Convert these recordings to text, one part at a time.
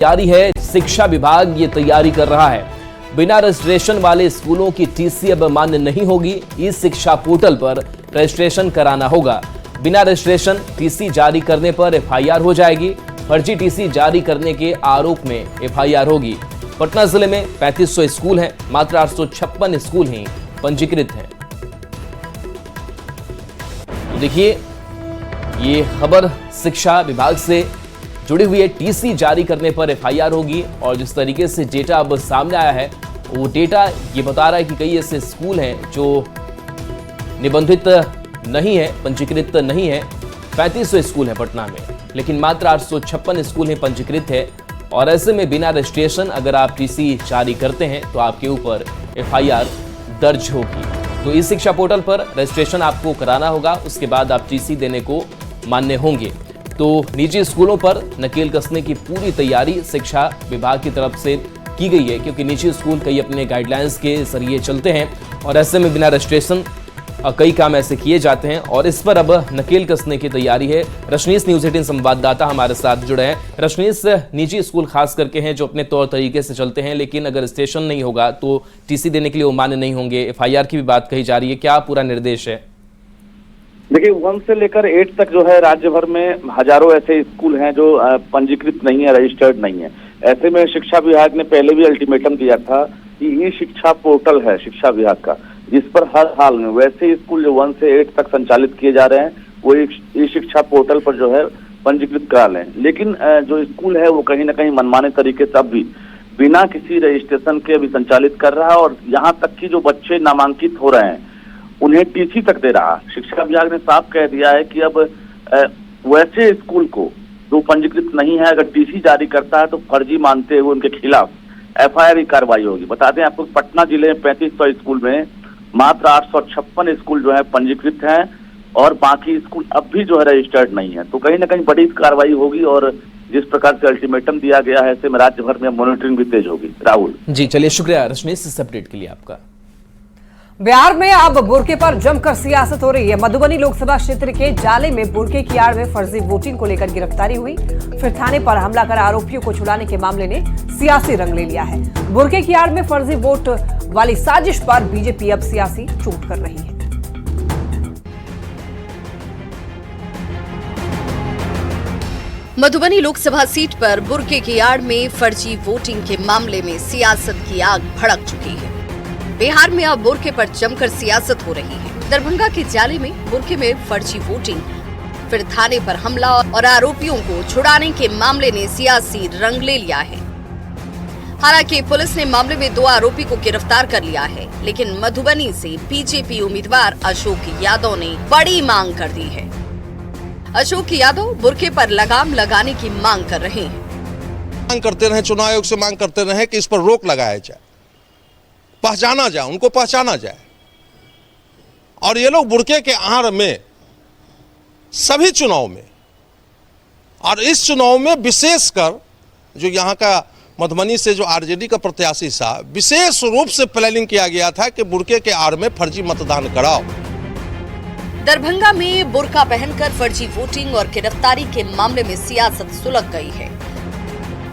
तैयारी है, शिक्षा विभाग ये तैयारी कर रहा है। बिना रजिस्ट्रेशन वाले स्कूलों की टीसी अब मान्य नहीं होगी। ई शिक्षा पोर्टल पर रजिस्ट्रेशन कराना होगा। बिना रजिस्ट्रेशन टीसी जारी करने पर एफआईआर हो जाएगी। फर्जी टीसी जारी करने के आरोप में एफआईआर होगी। पटना जिले में 3500 स्कूल हैं, मात्र 856 स्कूल ही पंजीकृत हैं। तो देखिए, ये खबर शिक्षा विभाग से जुड़ी हुई है। टीसी जारी करने पर एफआईआर होगी और जिस तरीके से डेटा अब सामने आया है, वो डेटा ये बता रहा है कि कई ऐसे स्कूल हैं जो निबंधित नहीं है, पंजीकृत नहीं है। 3500 स्कूल हैं पटना में, लेकिन मात्र 856 स्कूल ही पंजीकृत है। और ऐसे में बिना रजिस्ट्रेशन अगर आप टीसी जारी करते हैं तो आपके ऊपर एफआईआर दर्ज होगी। तो ई शिक्षा पोर्टल पर रजिस्ट्रेशन आपको कराना होगा, उसके बाद आप टीसी देने को मान्य होंगे। तो निजी स्कूलों पर नकेल कसने की पूरी तैयारी शिक्षा विभाग की तरफ से की गई है, क्योंकि निजी स्कूल कई अपने गाइडलाइंस के जरिए चलते हैं और ऐसे में बिना रजिस्ट्रेशन कई काम ऐसे किए जाते हैं और इस पर अब नकेल कसने की तैयारी है। रश्मीस न्यूज़ 18 संवाददाता हमारे साथ जुड़े हैं। रश्मीस, निजी स्कूल खास करके हैं जो अपने तौर तरीके से चलते हैं, लेकिन अगर रजिस्ट्रेशन नहीं होगा तो टीसी देने के लिए वो मान्य नहीं होंगे। एफआईआर की भी बात कही जा रही है, क्या पूरा निर्देश है? देखिए, 1 से लेकर 8 तक जो है राज्य भर में हजारों ऐसे स्कूल हैं जो पंजीकृत नहीं है, रजिस्टर्ड नहीं है। ऐसे में शिक्षा विभाग ने पहले भी अल्टीमेटम दिया था कि ये शिक्षा पोर्टल है शिक्षा विभाग का, जिस पर हर हाल में वैसे स्कूल जो 1 से 8 तक संचालित किए जा रहे हैं वो ये शिक्षा पोर्टल पर जो है पंजीकृत करा लें। लेकिन जो स्कूल है वो कहीं ना कहीं मनमाने तरीके से अब भी बिना किसी रजिस्ट्रेशन के अभी संचालित कर रहा है और यहाँ तक कि जो बच्चे नामांकित हो रहे हैं उन्हें टीसी तक दे रहा। शिक्षा विभाग ने साफ कह दिया है कि अब वैसे स्कूल को जो पंजीकृत नहीं है अगर टीसी जारी करता है तो फर्जी मानते हुए उनके खिलाफ एफआईआर की कार्रवाई होगी। बता दें आपको, पटना जिले में 3500 स्कूल में मात्र 856 स्कूल जो है पंजीकृत हैं और बाकी स्कूल अब भी जो है रजिस्टर्ड नहीं है। तो कहीं ना कहीं बड़ी कार्रवाई होगी और जिस प्रकार से अल्टीमेटम दिया गया है ऐसे में राज्य भर में मॉनिटरिंग भी तेज होगी। राहुल जी, चलिए, शुक्रिया रश्मीस इस अपडेट के लिए आपका। बिहार में अब बुर्के पर जमकर सियासत हो रही है। मधुबनी लोकसभा क्षेत्र के जाले में बुर्के की आड़ में फर्जी वोटिंग को लेकर गिरफ्तारी हुई। फिर थाने पर हमला कर आरोपियों को छुड़ाने के मामले ने सियासी रंग ले लिया है। बुर्के की आड़ में फर्जी वोट वाली साजिश पर बीजेपी अब सियासी चोट कर रही है। मधुबनी लोकसभा सीट पर बुर्के की आड़ में फर्जी वोटिंग के मामले में सियासत की आग भड़क चुकी है। बिहार में अब बुर्के पर जमकर सियासत हो रही है। दरभंगा के जाले में बुर्के में फर्जी वोटिंग, फिर थाने पर हमला और आरोपियों को छुड़ाने के मामले ने सियासी रंग ले लिया है। हालांकि पुलिस ने मामले में 2 आरोपी को गिरफ्तार कर लिया है, लेकिन मधुबनी से बीजेपी उम्मीदवार अशोक यादव ने बड़ी मांग कर दी है। अशोक यादव बुर्के पर लगाम लगाने की मांग कर रहे हैं। मांग करते रहे, चुनाव आयोग से मांग करते रहे कि इस पर रोक लगाया जाए, पहचाना जाए, उनको पहचाना जाए। और ये लोग बुर्के के आड़ में सभी चुनाव में और इस चुनाव में विशेषकर जो यहाँ का मधुबनी से जो आरजेडी का प्रत्याशी था, विशेष रूप से प्लानिंग किया गया था कि बुर्के के आड़ में फर्जी मतदान कराओ। दरभंगा में बुर्का पहनकर फर्जी वोटिंग और गिरफ्तारी के मामले में सियासत सुलग गई है।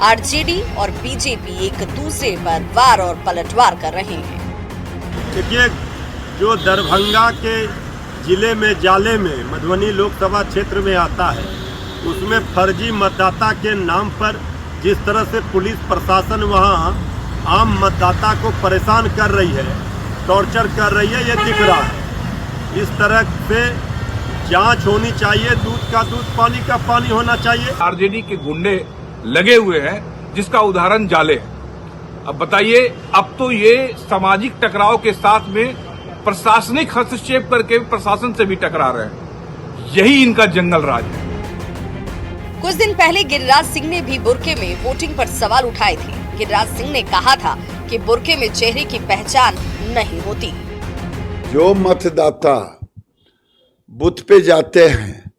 आरजेडी और बीजेपी एक दूसरे पर वार और पलटवार कर रहे हैं। देखिए, जो दरभंगा के जिले में जाले में मधुबनी लोकसभा क्षेत्र में आता है, उसमें फर्जी मतदाता के नाम पर जिस तरह से पुलिस प्रशासन वहां आम मतदाता को परेशान कर रही है, टॉर्चर कर रही है, ये दिख रहा है। इस तरह से जांच होनी चाहिए, दूध का दूध, पानी का पानी होना चाहिए। आरजेडी के गुंडे लगे हुए हैं, जिसका उदाहरण जाले है। अब बताइए, अब तो ये सामाजिक टकराव के साथ में प्रशासनिक हस्तक्षेप करके प्रशासन से भी टकरा रहे हैं। यही इनका जंगल राज है। कुछ दिन पहले गिरिराज सिंह ने भी बुर्के में वोटिंग पर सवाल उठाए थे। गिरिराज सिंह ने कहा था कि बुर्के में चेहरे की पहचान नहीं होती। जो मतदाता बूथ पे जाते हैं,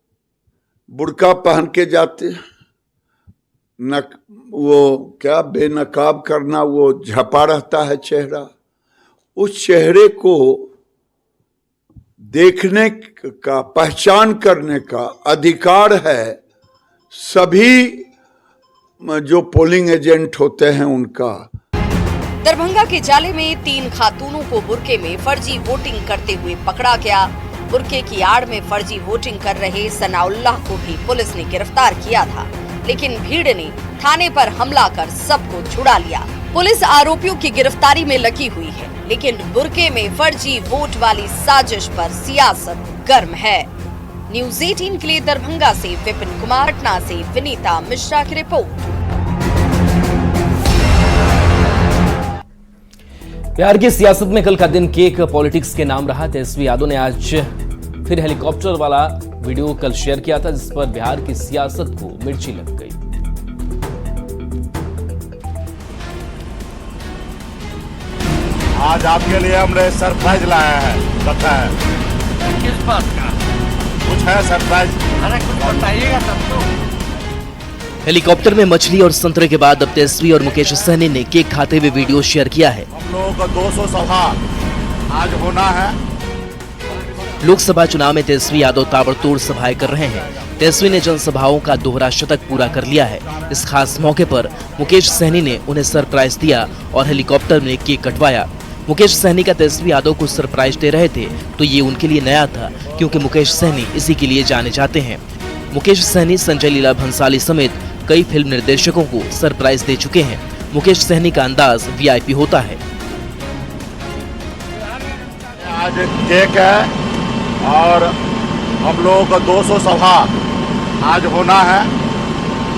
बुर्का पहन के जाते, वो क्या बेनकाब करना, वो झपा रहता है चेहरा, उस चेहरे को देखने का, पहचान करने का अधिकार है सभी जो पोलिंग एजेंट होते हैं उनका। दरभंगा के जाले में 3 खातूनों को बुर्के में फर्जी वोटिंग करते हुए पकड़ा गया। बुर्के की आड़ में फर्जी वोटिंग कर रहे सनाउल्लाह को भी पुलिस ने गिरफ्तार किया था, लेकिन भीड़ ने थाने पर हमला कर सबको छुड़ा लिया। पुलिस आरोपियों की गिरफ्तारी में लगी हुई है, लेकिन बुर्के में फर्जी वोट वाली साजिश पर सियासत गर्म है। न्यूज़ 18 के लिए दरभंगा से विपिन कुमार, पटना से विनीता मिश्रा की रिपोर्ट। बिहार की सियासत में कल का दिन केक पॉलिटिक्स के नाम रहा। तेजस्वी यादव ने आज फिर हेलीकॉप्टर वाला वीडियो कल शेयर किया था, जिस पर बिहार की सियासत को मिर्ची लग गई। आज आपके लिए हमने सरप्राइज लाया है। पता है किस बात का? कुछ है सरप्राइज? अरे कुछ बताइएगा तब तो। हेलीकॉप्टर में मछली और संतरे के बाद अब तेजस्वी और मुकेश सहनी ने केक खाते हुए वीडियो शेयर किया है। हम लोगों का 200 सभा आज होना है। लोकसभा चुनाव में तेजस्वी यादव ताबड़तोड़ सभाएं कर रहे हैं। तेजस्वी ने जनसभाओं का दोहरा शतक पूरा कर लिया है। इस खास मौके पर मुकेश सहनी ने उन्हें सरप्राइज दिया और हेलीकॉप्टर में केक कटवाया। मुकेश सहनी का तेजस्वी यादव को सरप्राइज दे रहे थे तो ये उनके लिए नया था, क्योंकि मुकेश सहनी इसी के लिए जाने जाते हैं। मुकेश सहनी संजय लीला भंसाली समेत कई फिल्म निर्देशकों को सरप्राइज दे चुके हैं। मुकेश सहनी का अंदाज वीआईपी होता है। आज केक है और हम लोगों का 200 सभा आज होना है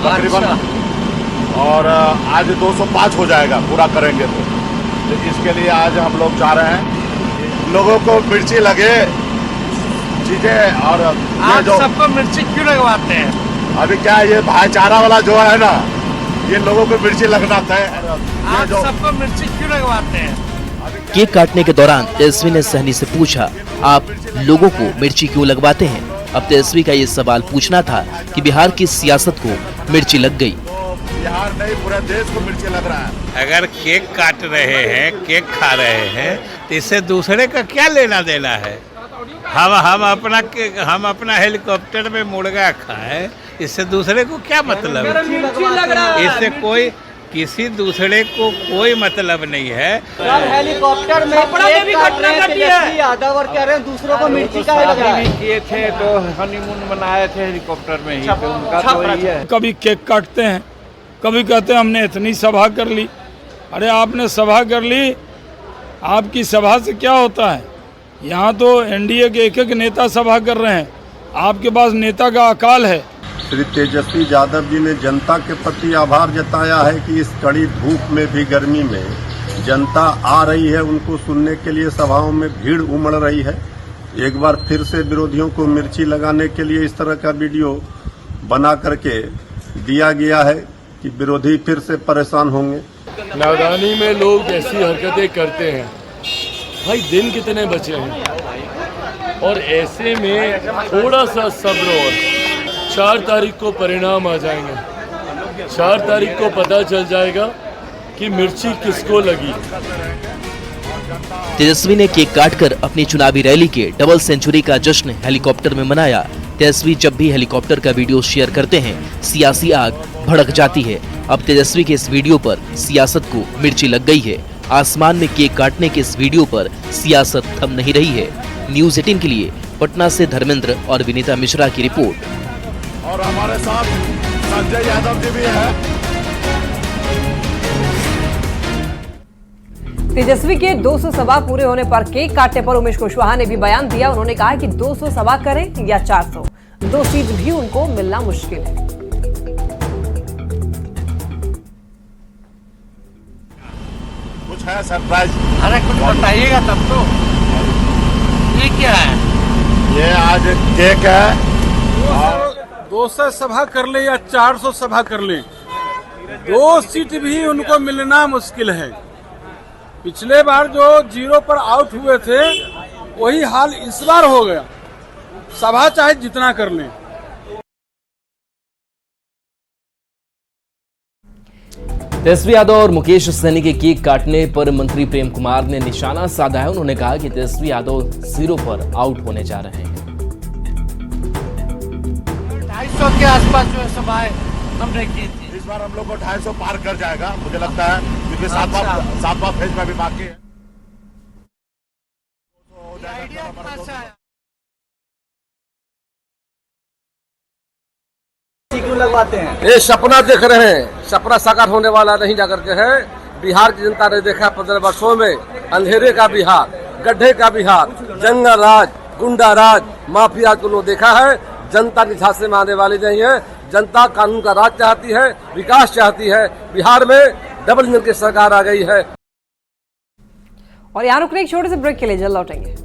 तकरीबन। और आज 205 हो जाएगा पूरा करेंगे तो इसके लिए आज हम लोग जा रहे हैं। लोगों को मिर्ची लगे चीजें। और आप सबको मिर्ची क्यों लगवाते हैं? अभी क्या ये भाईचारा वाला जो है ना, ये लोगों को मिर्ची लगना तय। आप सबको मिर्ची क्यों लगवाते हैं? केक काटने के दौरान तेजस्वी ने सहनी से पूछा, आप लोगों को मिर्ची क्यों लगवाते हैं? अब तेजस्वी का ये सवाल पूछना था कि बिहार की सियासत को मिर्ची लग गई। बिहार नहीं, पूरे देश को मिर्ची लग रहा है। अगर केक काट रहे हैं, केक खा रहे हैं, तो इससे दूसरे का क्या लेना देना है? हम अपना हेलीकॉप्टर में मुर्गा खाएं, इससे दूसरे को क्या मतलब है? इससे कोई किसी दूसरे को कोई मतलब नहीं है। हेलीकॉप्टर में भी घटना घटी है। यादव और कह रहे हैं दूसरों को मिर्ची का किए थे तो हनीमून मनाए थे हेलीकॉप्टर में ही, तो उनका तो यही है। कभी केक काटते हैं, कभी कहते हैं हमने इतनी सभा कर ली। अरे आपने सभा कर ली, आपकी सभा से क्या होता है? यहाँ तो एनडीए के एक नेता सभा कर रहे हैं, आपके पास नेता का अकाल है। श्री तेजस्वी यादव जी ने जनता के प्रति आभार जताया है कि इस कड़ी धूप में भी, गर्मी में जनता आ रही है, उनको सुनने के लिए सभाओं में भीड़ उमड़ रही है। एक बार फिर से विरोधियों को मिर्ची लगाने के लिए इस तरह का वीडियो बना करके दिया गया है कि विरोधी फिर से परेशान होंगे। नादानी में लोग ऐसी हरकतें करते हैं। भाई दिन कितने बचे हैं, और ऐसे में थोड़ा सा सब्र और 4 तारीख को परिणाम आ जाएंगे। 4 तारीख को पता चल जाएगा कि मिर्ची किसको लगी। तेजस्वी ने केक काटकर अपनी चुनावी रैली के डबल सेंचुरी का जश्न हेलीकॉप्टर में मनाया। तेजस्वी जब भी हेलीकॉप्टर का वीडियो शेयर करते हैं, सियासी आग भड़क जाती है। अब तेजस्वी के इस वीडियो पर सियासत को मिर्ची लग गई है। आसमान में केक काटने के इस वीडियो पर सियासत थम नहीं रही है। न्यूज़ 18 के लिए पटना से धर्मेंद्र और विनीता मिश्रा की रिपोर्ट। और हमारे साथ संजय यादव जी भी है। तेजस्वी के 200 सभा पूरे होने पर केक काटने पर उमेश कुशवाहा ने भी बयान दिया। उन्होंने कहा कि 200 सभा करें या 400, 2 सीट भी उनको मिलना मुश्किल है। कुछ है सरप्राइज? अरे कुछ बताइएगा तब तो। ये क्या है? ये आज केक है। 200 सभा कर ले या 400 सभा कर ले, 2 सीट भी उनको मिलना मुश्किल है। पिछले बार जो 0 पर आउट हुए थे, वही हाल इस बार हो गया। सभा चाहे जितना कर लें। तेजस्वी यादव और मुकेश सहनी के केक काटने पर मंत्री प्रेम कुमार ने निशाना साधा है। उन्होंने कहा कि तेजस्वी यादव 0 पर आउट होने जा रहे हैं। 250 के आसपास जो सभाएं हमने की थी। बार हम लोग को 250 पार कर जाएगा मुझे लगता है, क्योंकि सातवां फेज में भी बाकी है। क्यों लगवाते हैं? ये सपना देख रहे हैं, सपना साकार होने वाला नहीं जाकर के है। बिहार की जनता ने देखा 15 वर्षों में अंधेरे का बिहार, गड्ढे का बिहार, जंगल राज, गुंडा राज, माफिया को देखा है। जनता निछाद से मानने वाली नहीं है। जनता कानून का राज चाहती है, विकास चाहती है। बिहार में डबल इंजन की सरकार आ गई है। और यहाँ रुकने एक छोटे से ब्रेक के लिए जल्द लौटेंगे।